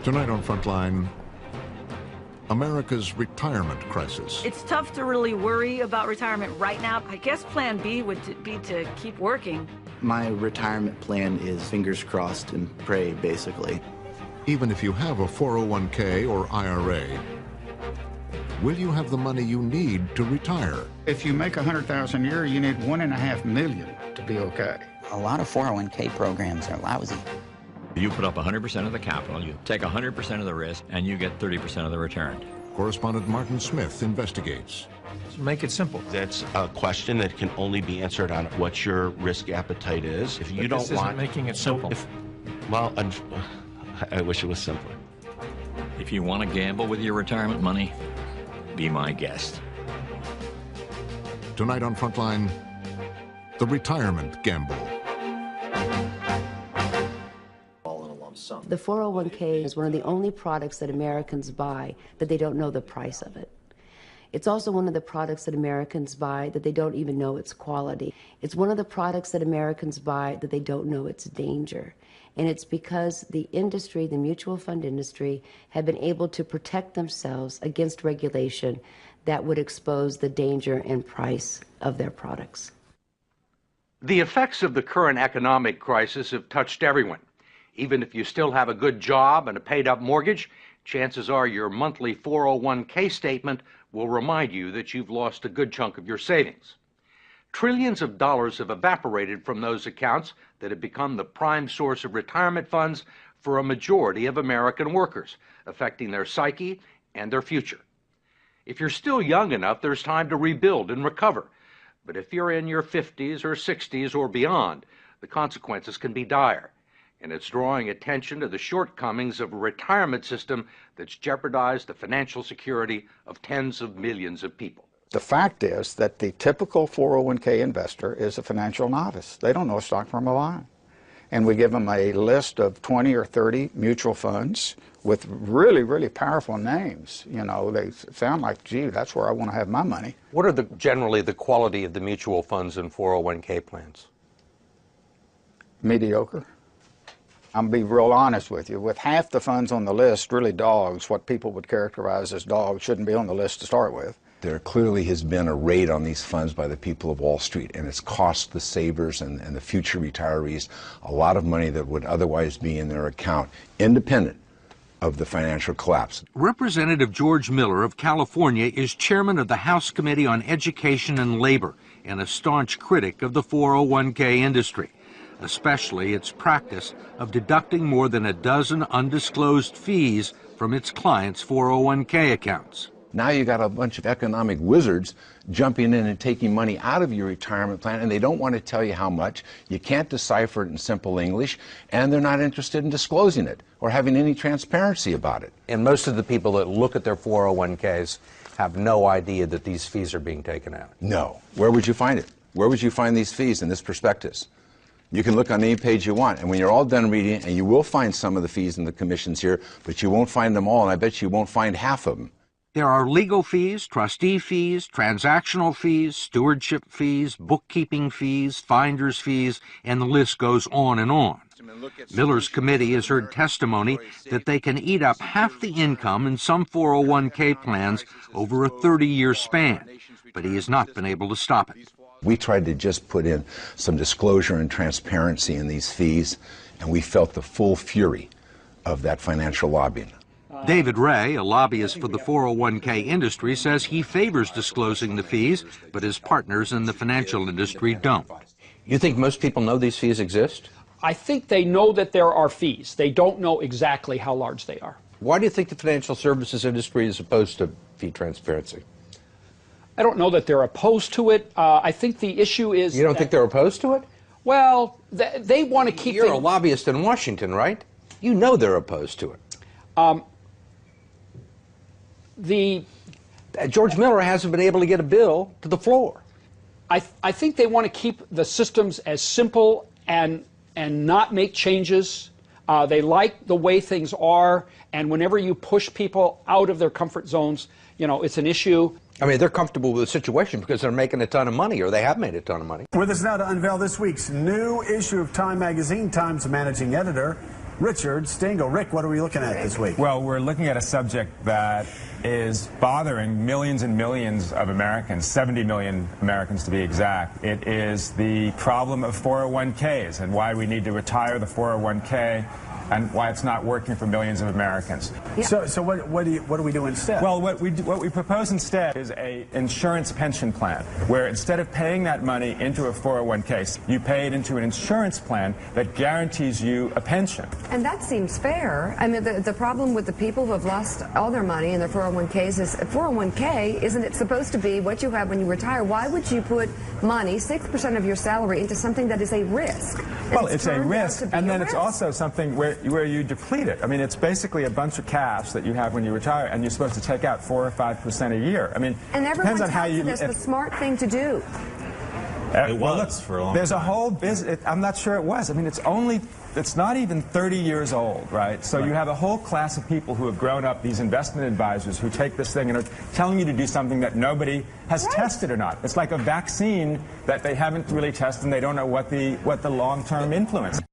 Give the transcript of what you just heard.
Tonight on Frontline, America's retirement crisis. It's tough to really worry about retirement right now. I guess plan B would be to keep working. My retirement plan is fingers crossed and pray, basically. Even if you have a 401k or IRA, will you have the money you need to retire? If you make $100,000 a year, you need $1.5 million to be okay. A lot of 401k programs are lousy. You put up 100% of the capital, you take 100% of the risk, and you get 30% of the return. Correspondent Martin Smith investigates. Make it simple. That's a question that can only be answered on what your risk appetite is. If you don't want making it simple. Well, I wish it was simpler. If you want to gamble with your retirement money, be my guest. Tonight on Frontline, the retirement gamble. The 401k is one of the only products that Americans buy that they don't know the price of it. It's also one of the products that Americans buy that they don't even know its quality. It's one of the products that Americans buy that they don't know its danger. And it's because the industry, the mutual fund industry, have been able to protect themselves against regulation that would expose the danger and price of their products. The effects of the current economic crisis have touched everyone. Even if you still have a good job and a paid-up mortgage, chances are your monthly 401k statement will remind you that you've lost a good chunk of your savings. Trillions of dollars have evaporated from those accounts that have become the prime source of retirement funds for a majority of American workers, affecting their psyche and their future. If you're still young enough, there's time to rebuild and recover. But if you're in your 50s or 60s or beyond, the consequences can be dire. And it's drawing attention to the shortcomings of a retirement system that's jeopardized the financial security of tens of millions of people. The fact is that the typical 401k investor is a financial novice. They don't know a stock from a line. And we give them a list of 20 or 30 mutual funds with really, really powerful names. You know, they sound like, gee, that's where I want to have my money. What are generally the quality of the mutual funds and 401k plans? Mediocre. I'll be real honest with you. With half the funds on the list, really dogs, what people would characterize as dogs, shouldn't be on the list to start with. There clearly has been a raid on these funds by the people of Wall Street, and it's cost the savers and the future retirees a lot of money that would otherwise be in their account, independent of the financial collapse. Representative George Miller of California is chairman of the House Committee on Education and Labor and a staunch critic of the 401k industry, especially its practice of deducting more than a dozen undisclosed fees from its clients' 401k accounts. Now you got a bunch of economic wizards jumping in and taking money out of your retirement plan, and they don't want to tell you how much. You can't decipher it in simple English, and they're not interested in disclosing it or having any transparency about it. And most of the people that look at their 401ks have no idea that these fees are being taken out. No. Where would you find it? Where would you find these fees in this prospectus? You can look on any page you want, and when you're all done reading it, and you will find some of the fees and the commissions here, but you won't find them all, and I bet you won't find half of them. There are legal fees, trustee fees, transactional fees, stewardship fees, bookkeeping fees, finder's fees, and the list goes on and on. Miller's committee has heard testimony that they can eat up half the income in some 401k plans over a 30-year span, but he has not been able to stop it. We tried to just put in some disclosure and transparency in these fees, and we felt the full fury of that financial lobbying. David Ray, a lobbyist for the 401k industry, says he favors disclosing the fees, but his partners in the financial industry don't. You think most people know these fees exist? I think they know that there are fees. They don't know exactly how large they are. Why do you think the financial services industry is opposed to fee transparency? I don't know that they're opposed to it. I think the issue is... You don't think they're opposed to it? Well, they want to keep... You're a lobbyist in Washington, right? You know they're opposed to it. George Miller hasn't been able to get a bill to the floor. I think they want to keep the systems as simple and not make changes. They like the way things are, and whenever you push people out of their comfort zones, you know, it's an issue. I mean, they're comfortable with the situation because they're making a ton of money, or they have made a ton of money. With us now to unveil this week's new issue of Time magazine, Time's managing editor, Richard Stengel. Rick, what are we looking at this week? Well, we're looking at a subject that is bothering millions and millions of Americans, 70 million Americans to be exact. It is the problem of 401ks and why we need to retire the 401k and why it's not working for millions of Americans. Yeah. So what do we do instead? Well, what we propose instead is a insurance pension plan, where instead of paying that money into a 401k, you pay it into an insurance plan that guarantees you a pension. And that seems fair. I mean, the problem with the people who have lost all their money in their 401ks is 401k, isn't it supposed to be what you have when you retire? Why would you put money, 6% of your salary, into something that is a risk? Well, it's a risk, and then it's also something where you deplete it. I mean, it's basically a bunch of cash that you have when you retire, and you're supposed to take out 4 or 5% a year. I mean, and everyone depends on how you. It's the smart thing to do. It was for a long time. There's a whole business. I'm not sure it was. I mean, it's not even 30 years old, right? So you have a whole class of people who have grown up, these investment advisors, who take this thing and are telling you to do something that nobody has tested or not. It's like a vaccine that they haven't really tested, and they don't know what the long-term influence is.